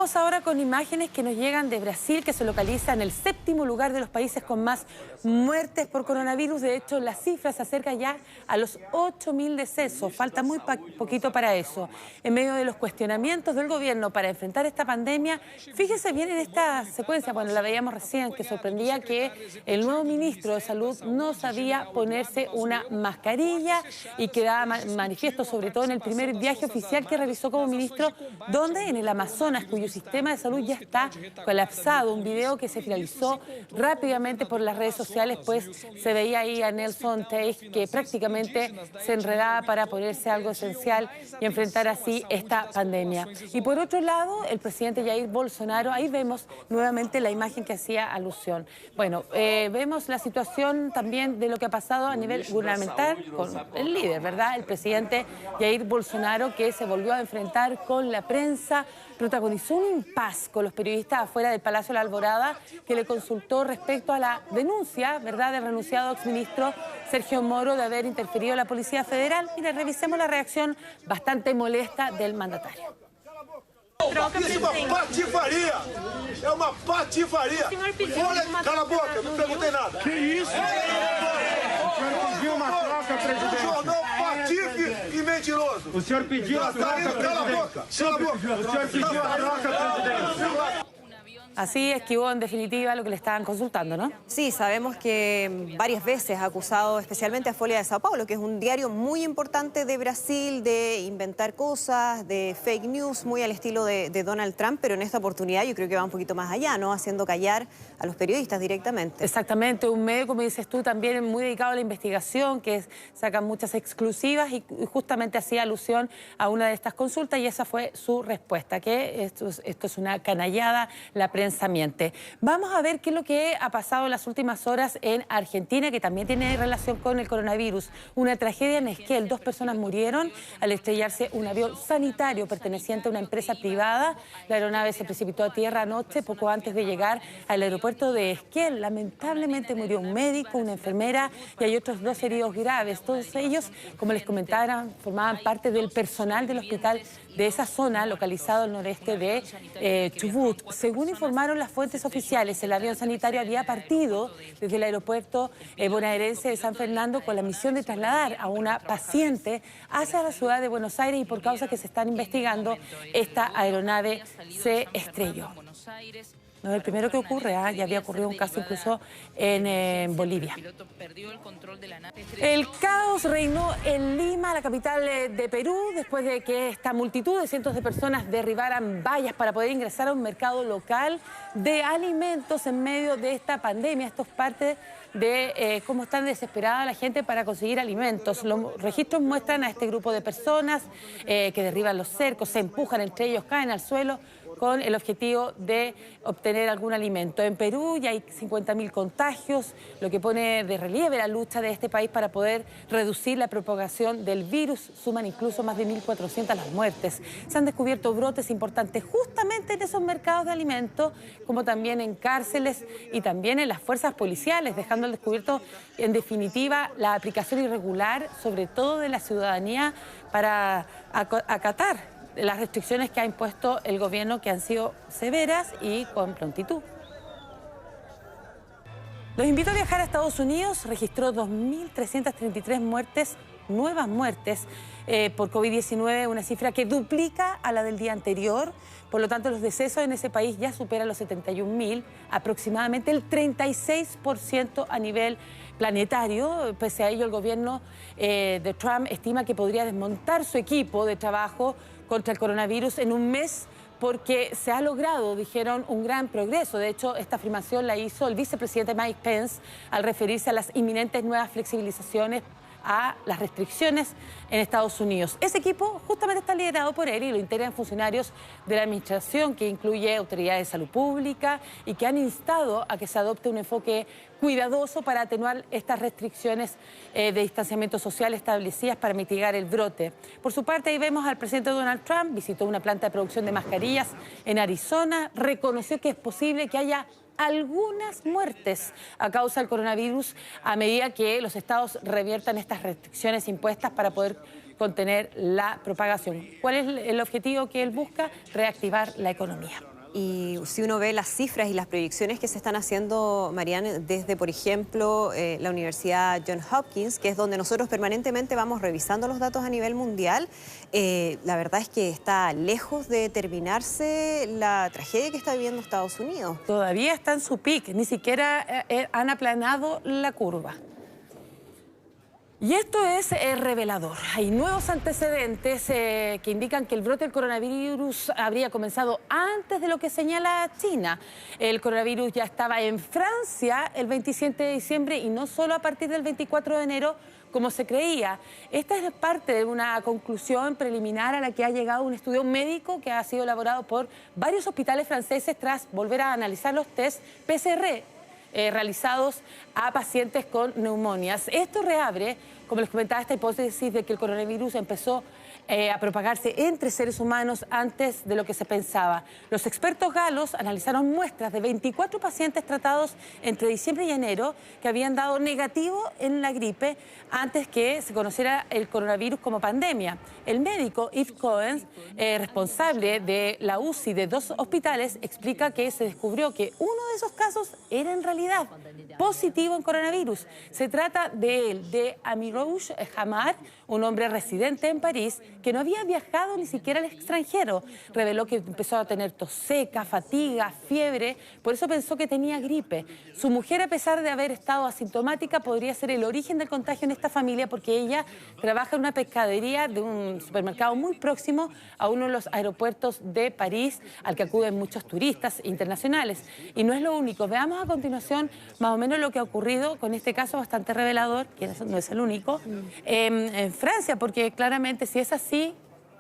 Vamos ahora con imágenes que nos llegan de Brasil, que se localiza en el 7º lugar de los países con más muertes por coronavirus. De hecho, la cifra se acerca ya a los 8.000 decesos. Falta muy poquito para eso. En medio de los cuestionamientos del gobierno para enfrentar esta pandemia, fíjese bien en esta secuencia, bueno, la veíamos recién, que sorprendía que el nuevo ministro de Salud no sabía ponerse una mascarilla y quedaba manifiesto, sobre todo en el primer viaje oficial que realizó como ministro, donde en el Amazonas, cuyo sistema de salud ya está colapsado. Un video que se viralizó rápidamente por las redes sociales, pues se veía ahí a Nelson Teich que prácticamente se enredaba para ponerse algo esencial y enfrentar así esta pandemia. Y por otro lado, el presidente Jair Bolsonaro, ahí vemos nuevamente la imagen que hacía alusión. Bueno, vemos la situación también de lo que ha pasado a nivel gubernamental con el líder, ¿verdad? El presidente Jair Bolsonaro, que se volvió a enfrentar con la prensa, protagonizó un impasse con los periodistas afuera del Palacio de la Alborada, que le consultó respecto a la denuncia, ¿verdad?, del renunciado exministro Sergio Moro de haber interferido la Policía Federal. Mire, revisemos la reacción bastante molesta del mandatario. Isso é uma patifaria! É uma patifaria! Olha, cala a boca, não perguntei nada. Que isso? O senhor pediu uma troca, presidente. O jornal patife e mentiroso. O senhor pediu a troca, presidente. Cala a boca, cala a boca. O senhor pediu a troca, presidente. Así esquivó en definitiva lo que le estaban consultando, ¿no? Sí, sabemos que varias veces ha acusado especialmente a Folha de Sao Paulo, que es un diario muy importante de Brasil, de inventar cosas, de fake news, muy al estilo de Donald Trump, pero en esta oportunidad yo creo que va un poquito más allá, ¿no? Haciendo callar a los periodistas directamente. Exactamente, un medio, como dices tú, también muy dedicado a la investigación, que sacan muchas exclusivas y justamente hacía alusión a una de estas consultas y esa fue su respuesta, que esto es una canallada, la prensa miente. Vamos a ver qué es lo que ha pasado en las últimas horas en Argentina, que también tiene relación con el coronavirus. Una tragedia en Esquel, 2 personas murieron al estrellarse un avión sanitario perteneciente a una empresa privada. La aeronave se precipitó a tierra anoche, poco antes de llegar al aeropuerto de Esquel. Lamentablemente murió un médico, una enfermera y hay otros 2 heridos graves. Todos ellos, como les comentaba, formaban parte del personal del hospital de esa zona, localizado al noreste de Chubut. Según informaron las fuentes oficiales, el avión sanitario había partido desde el aeropuerto bonaerense de San Fernando con la misión de trasladar a una paciente hacia la ciudad de Buenos Aires y por causas que se están investigando, esta aeronave se estrelló. No es el primero que ocurre, ya había ocurrido un caso incluso en Bolivia. El caos reinó en Lima, la capital de Perú, después de que esta multitud de cientos de personas derribaran vallas para poder ingresar a un mercado local de alimentos en medio de esta pandemia. Esto es parte de cómo están desesperada la gente para conseguir alimentos. Los registros muestran a este grupo de personas que derriban los cercos, se empujan entre ellos, caen al suelo con el objetivo de obtener algún alimento. En Perú ya hay 50.000 contagios, lo que pone de relieve la lucha de este país para poder reducir la propagación del virus. Suman incluso más de 1.400 las muertes. Se han descubierto brotes importantes justamente en esos mercados de alimentos, como también en cárceles y también en las fuerzas policiales, dejando al descubierto, en definitiva, la aplicación irregular, sobre todo de la ciudadanía, para acatar las restricciones que ha impuesto el gobierno, que han sido severas y con prontitud. Los invito a viajar a Estados Unidos. Registró 2.333 muertes, nuevas muertes por COVID-19, una cifra que duplica a la del día anterior. Por lo tanto, los decesos en ese país ya superan los 71.000, aproximadamente el 36% a nivel planetario. Pese a ello, el gobierno de Trump estima que podría desmontar su equipo de trabajo contra el coronavirus en un mes, porque se ha logrado, dijeron, un gran progreso. De hecho, esta afirmación la hizo el vicepresidente Mike Pence al referirse a las inminentes nuevas flexibilizaciones a las restricciones en Estados Unidos. Ese equipo justamente está liderado por él y lo integran funcionarios de la administración, que incluye autoridades de salud pública y que han instado a que se adopte un enfoque cuidadoso para atenuar estas restricciones de distanciamiento social establecidas para mitigar el brote. Por su parte, ahí vemos al presidente Donald Trump, visitó una planta de producción de mascarillas en Arizona, reconoció que es posible que haya algunas muertes a causa del coronavirus a medida que los estados reviertan estas restricciones impuestas para poder contener la propagación. ¿Cuál es el objetivo que él busca? Reactivar la economía. Y si uno ve las cifras y las proyecciones que se están haciendo, Marianne, desde, por ejemplo, la Universidad Johns Hopkins, que es donde nosotros permanentemente vamos revisando los datos a nivel mundial, la verdad es que está lejos de terminarse la tragedia que está viviendo Estados Unidos. Todavía está en su pic, ni siquiera han aplanado la curva. Y esto es revelador. Hay nuevos antecedentes que indican que el brote del coronavirus habría comenzado antes de lo que señala China. El coronavirus ya estaba en Francia el 27 de diciembre y no solo a partir del 24 de enero, como se creía. Esta es parte de una conclusión preliminar a la que ha llegado un estudio médico que ha sido elaborado por varios hospitales franceses tras volver a analizar los test PCR realizados a pacientes con neumonias. Esto reabre, como les comentaba, esta hipótesis de que el coronavirus empezó a propagarse entre seres humanos antes de lo que se pensaba. Los expertos galos analizaron muestras de 24 pacientes tratados entre diciembre y enero que habían dado negativo en la gripe antes que se conociera el coronavirus como pandemia. El médico Yves Cohen, responsable de la UCI de 2 hospitales, explica que se descubrió que uno de esos casos era en realidad positivo en coronavirus. Se trata de Amirouche Hamad, un hombre residente en París que no había viajado ni siquiera al extranjero. Reveló que empezó a tener tos seca, fatiga, fiebre, por eso pensó que tenía gripe. Su mujer, a pesar de haber estado asintomática, podría ser el origen del contagio en esta familia porque ella trabaja en una pescadería de un supermercado muy próximo a uno de los aeropuertos de París, al que acuden muchos turistas internacionales. Y no es lo único. Veamos a continuación más o menos lo que ha ocurrido con este caso bastante revelador, que no es el único, en Francia, porque claramente si es así,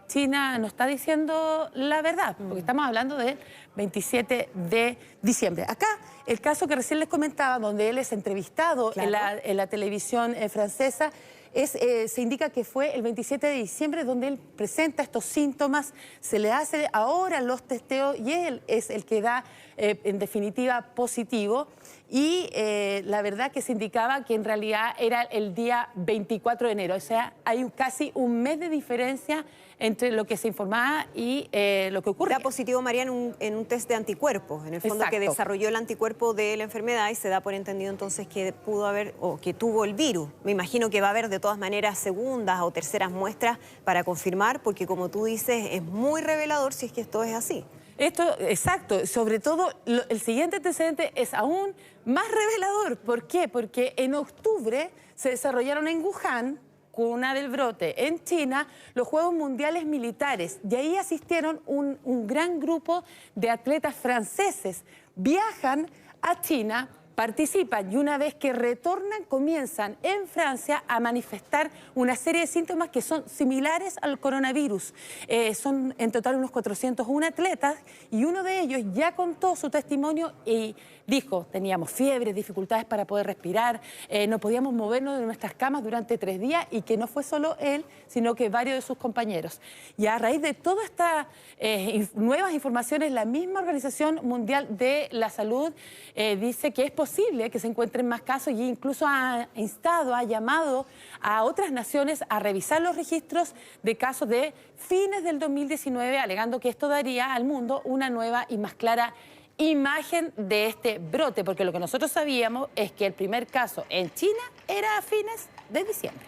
China no está diciendo la verdad, porque estamos hablando del 27 de diciembre. Acá, el caso que recién les comentaba, donde él es entrevistado en la televisión francesa, se indica que fue el 27 de diciembre donde él presenta estos síntomas, se le hace ahora los testeos y él es el que da, en definitiva, positivo. Y la verdad que se indicaba que en realidad era el día 24 de enero. O sea, hay casi un mes de diferencia entre lo que se informaba y lo que ocurre. Da positivo, María, en un test de anticuerpos, en el fondo. Exacto. Que desarrolló el anticuerpo de la enfermedad y se da por entendido entonces que pudo haber o que tuvo el virus. Me imagino que va a haber de todas maneras segundas o terceras muestras para confirmar, porque como tú dices, es muy revelador si es que esto es así. Esto, exacto, sobre todo el siguiente antecedente es aún más revelador. ¿Por qué? Porque en octubre se desarrollaron en Wuhan, cuna del brote, en China, los Juegos Mundiales Militares. Y ahí asistieron un gran grupo de atletas franceses. Viajan a China, participan y una vez que retornan comienzan en Francia a manifestar una serie de síntomas que son similares al coronavirus. Son en total unos 401 atletas y uno de ellos ya contó su testimonio y dijo, teníamos fiebre, dificultades para poder respirar, no podíamos movernos de nuestras camas durante 3 días y que no fue solo él, sino que varios de sus compañeros. Y a raíz de todas estas nuevas informaciones, la misma Organización Mundial de la Salud dice que es posible que se encuentren más casos y incluso ha instado, ha llamado a otras naciones a revisar los registros de casos de fines del 2019, alegando que esto daría al mundo una nueva y más clara imagen de este brote, porque lo que nosotros sabíamos es que el primer caso en China era a fines de diciembre.